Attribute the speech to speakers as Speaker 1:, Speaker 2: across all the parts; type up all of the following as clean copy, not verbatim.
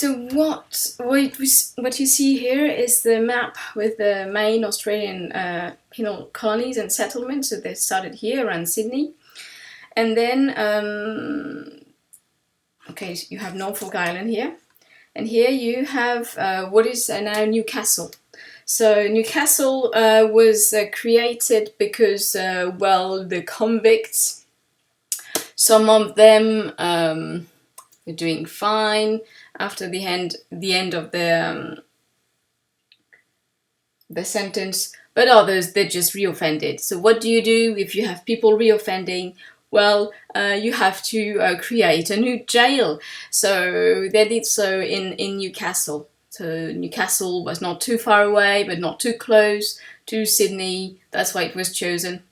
Speaker 1: So what you see here is the map with the main Australian penal colonies and settlements. So they started here around Sydney, and then okay, so you have Norfolk Island here, and here you have what is now Newcastle. So Newcastle was created because, well, the convicts, some of them were doing fine after the end of the sentence, but others, they just reoffended. So what do you do if you have people reoffending? Well, you have to create a new jail. So they did so in Newcastle. So Newcastle was not too far away, but not too close to Sydney. That's why it was chosen.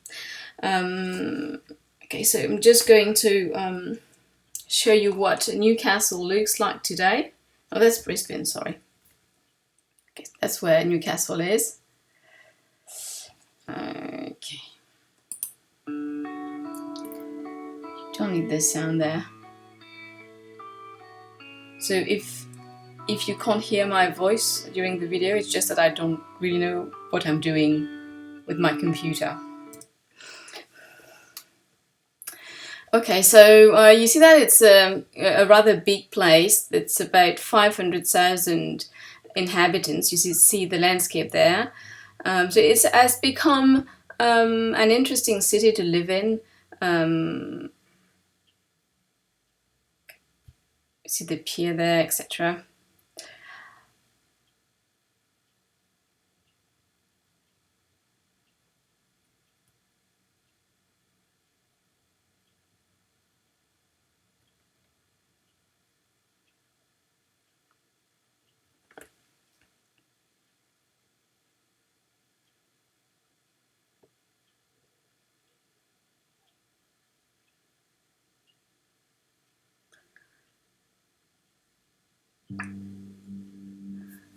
Speaker 1: Okay, so I'm just going to show you what Newcastle looks like today. Oh, that's Brisbane, sorry. Okay, that's where Newcastle is. Okay. Don't need this sound there. So if you can't hear my voice during the video, it's just that I don't really know what I'm doing with my computer. Okay, so you see that it's a rather big place. It's about 500,000 inhabitants. You see the landscape there. So it has become an interesting city to live in. See the pier there, etc.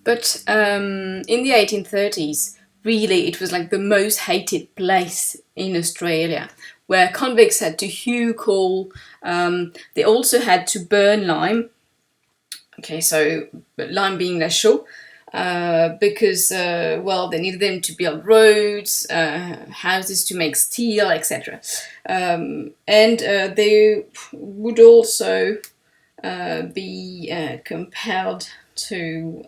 Speaker 1: But in the 1830s, really, it was like the most hated place in Australia, where convicts had to hew coal. They also had to burn lime. Okay, so lime being less sure, because well, they needed them to build roads, houses to make steel, etc. And they would also be compelled to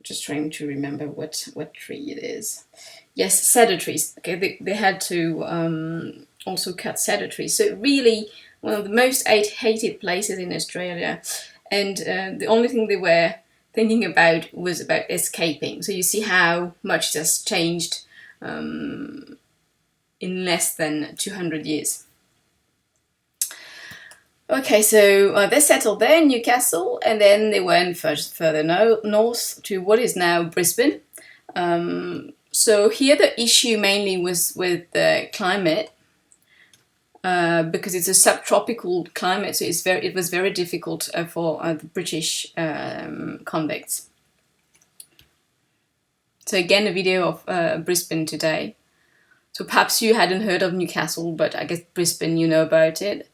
Speaker 1: just trying to remember what tree it is. Yes, cedar trees. Okay, they had to also cut cedar trees. So really one of the most hated places in Australia, and the only thing they were thinking about was about escaping. So you see how much it has changed in less than 200 years. Okay, so they settled there in Newcastle, and then they went further north to what is now Brisbane. So here the issue mainly was with the climate, because it's a subtropical climate, so it was very difficult for the British convicts. So again, a video of Brisbane today. So perhaps you hadn't heard of Newcastle, but I guess Brisbane, you know about it.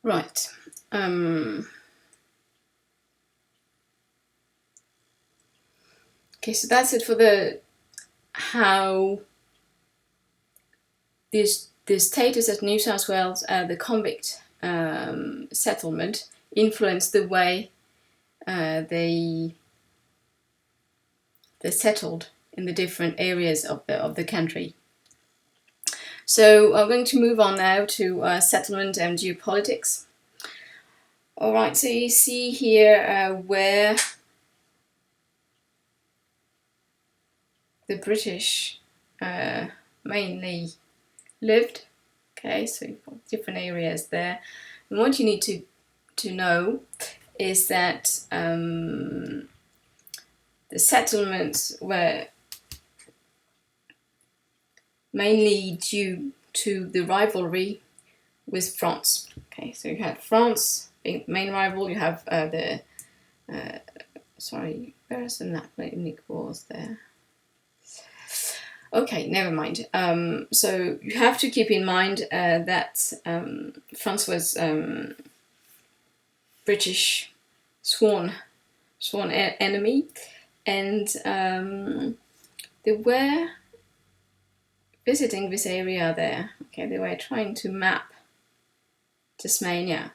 Speaker 1: Right. Okay, so that's it for the how the status at New South Wales, the convict settlement influenced the way they settled in the different areas of the country. So I'm going to move on now to settlement and geopolitics. All right, so you see here where the British mainly lived. Okay, so you've got different areas there. And what you need to know is that the settlements were mainly due to the rivalry with France. Okay, so you had France being the main rival. You have sorry, where's the Napoleonic Wars there? Okay, never mind. So you have to keep in mind that France was British sworn enemy, and they were visiting this area there. Okay, they were trying to map Tasmania,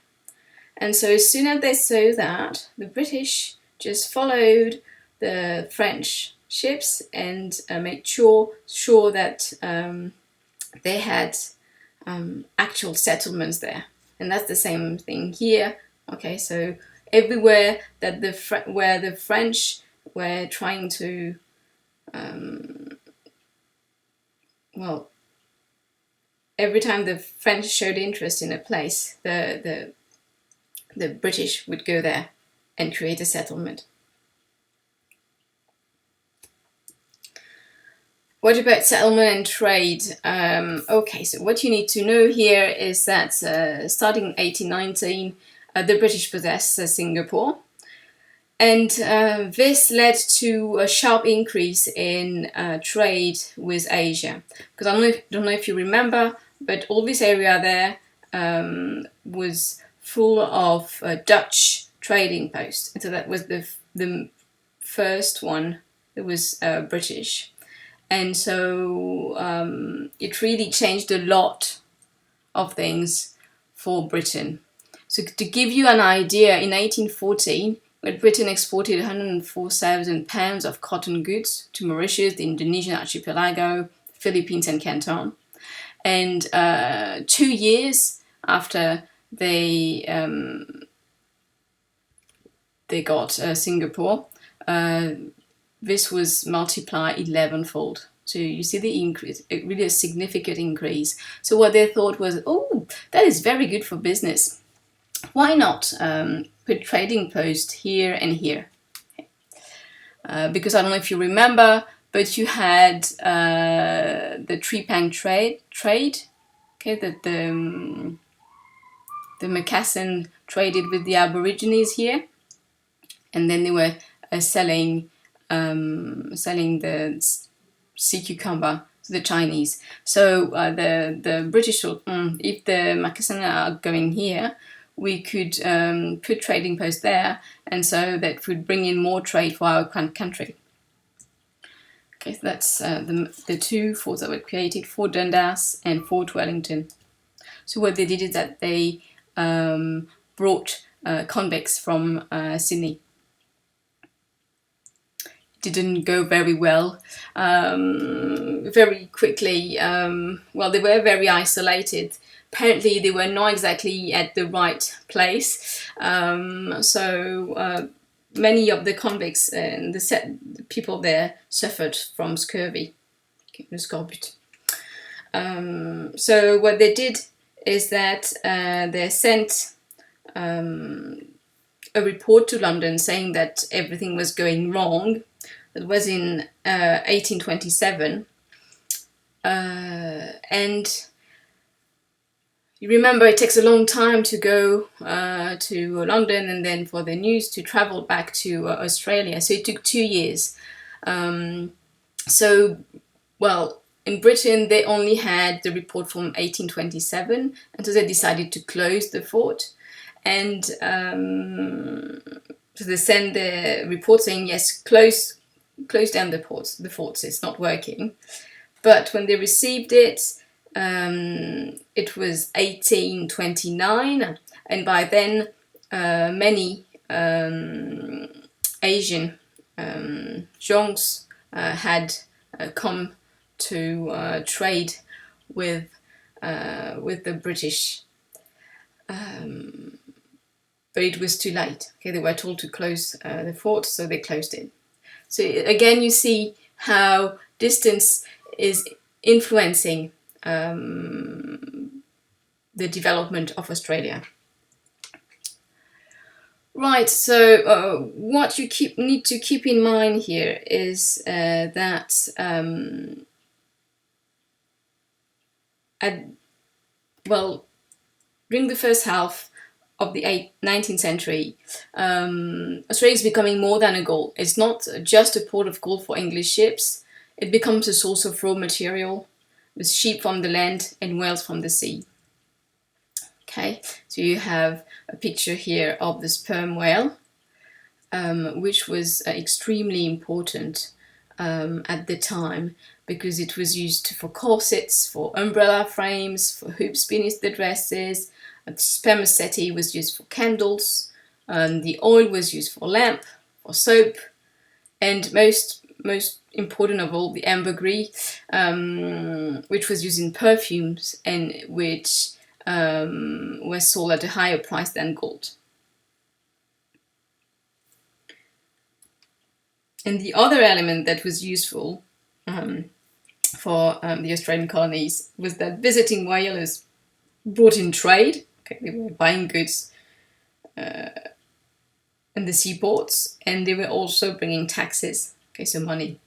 Speaker 1: and so as soon as they saw that, the British just followed the French ships and made sure that they had actual settlements there, and that's the same thing here. Okay, so everywhere that where the French were trying to well, every time the French showed interest in a place, the British would go there and create a settlement. What about settlement and trade? Okay, so what you need to know here is that starting in 1819, the British possessed Singapore, and this led to a sharp increase in trade with Asia. Because I don't know if you remember, but all this area there was full of Dutch trading posts, and so that was the first one that was British. And so it really changed a lot of things for Britain. So to give you an idea, in 1814, Great Britain exported 104,000 pounds of cotton goods to Mauritius, the Indonesian archipelago, Philippines and Canton. And 2 years after they got Singapore, this was multiplied 11-fold. So you see the increase, really a significant increase. So what they thought was, oh, that is very good for business. Why not put trading posts here and here? Because I don't know if you remember, but you had the Trepang trade. Okay, that the Macassan traded with the Aborigines here, and then they were selling the sea cucumber to the Chinese. So the British thought, if the Macassan are going here, we could put trading posts there, and so that would bring in more trade for our country. Okay, so that's the two forts that were created, Fort Dundas and Fort Wellington. So what they did is that they brought convicts from Sydney. Didn't go very well. Very quickly, well, they were very isolated. Apparently, they were not exactly at the right place. So many of the convicts and the people there suffered from scurvy. So what they did is that they sent a report to London saying that everything was going wrong. That was in 1827, and you remember it takes a long time to go to London and then for the news to travel back to Australia, so it took 2 years. So, well, in Britain they only had the report from 1827, and so they decided to close the fort, and so they sent the report saying, yes, close down the forts, it's not working. But when they received it, It was 1829, and by then many Asian Zhongs had come to trade with the British, but it was too late. Okay, they were told to close the fort, so they closed it. So again, you see how distance is influencing the development of Australia. Right, so what you need to keep in mind here is that during the first half of the 19th century, Australia is becoming more than a gold. It's not just a port of gold for English ships. It becomes a source of raw material, with sheep from the land and whales from the sea. Okay, so you have a picture here of the sperm whale, which was extremely important at the time, because it was used for corsets, for umbrella frames, for hoops beneath the dresses. The spermaceti was used for candles. The oil was used for lamp, for soap, and most important of all, the ambergris, which was used in perfumes and which was sold at a higher price than gold. And the other element that was useful for the Australian colonies was that visiting whalers brought in trade. Okay, they were buying goods in the seaports, and they were also bringing taxes. Okay, so money.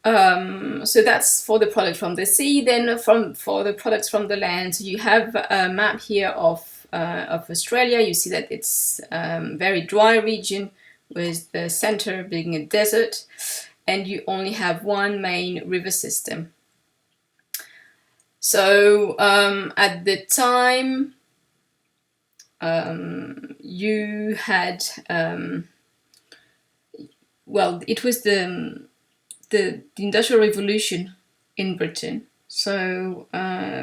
Speaker 1: So that's for the product from the sea. Then for the products from the land, you have a map here of Australia. You see that it's a very dry region, with the center being a desert, and you only have one main river system. So at the time, you had it was the Industrial Revolution in Britain. So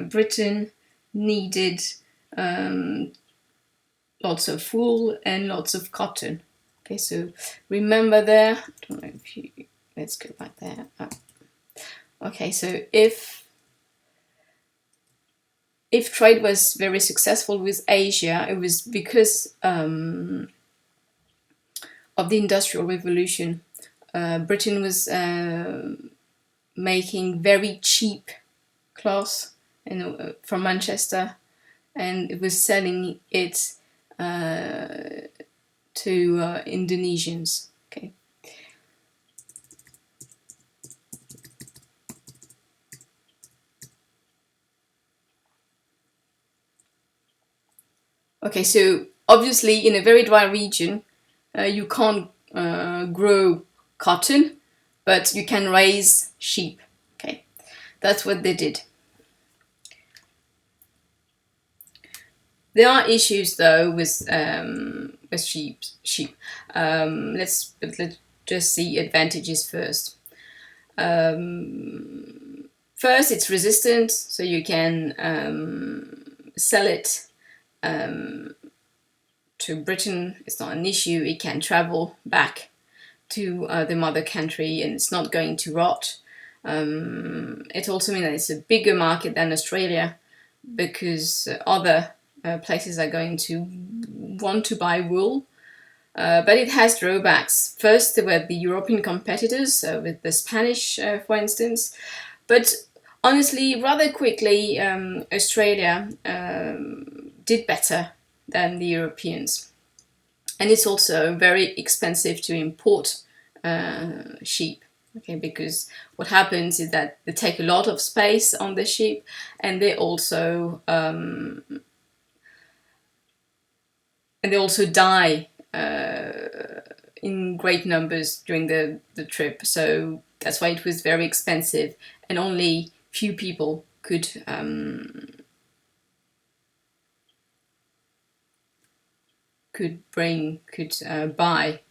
Speaker 1: Britain needed lots of wool and lots of cotton. Okay, so remember there, I don't know if you, let's go back there. Okay, so if trade was very successful with Asia, it was because of the Industrial Revolution. Britain was making very cheap cloth from Manchester, and it was selling it to Indonesians. Okay. Okay, so obviously in a very dry region, you can't grow cotton, but you can raise sheep. Okay, that's what they did. There are issues though with sheep. Let's just see advantages first. First, it's resistant, so you can sell it to Britain. It's not an issue. It can travel back to the mother country, and it's not going to rot. It also means that it's a bigger market than Australia, because other places are going to want to buy wool. But it has drawbacks. First, there were the European competitors, with the Spanish, for instance. But honestly, rather quickly, Australia did better than the Europeans. And it's also very expensive to import sheep. Okay, because what happens is that they take a lot of space on the ship, and they also die in great numbers during the trip. So that's why it was very expensive, and only few people could buy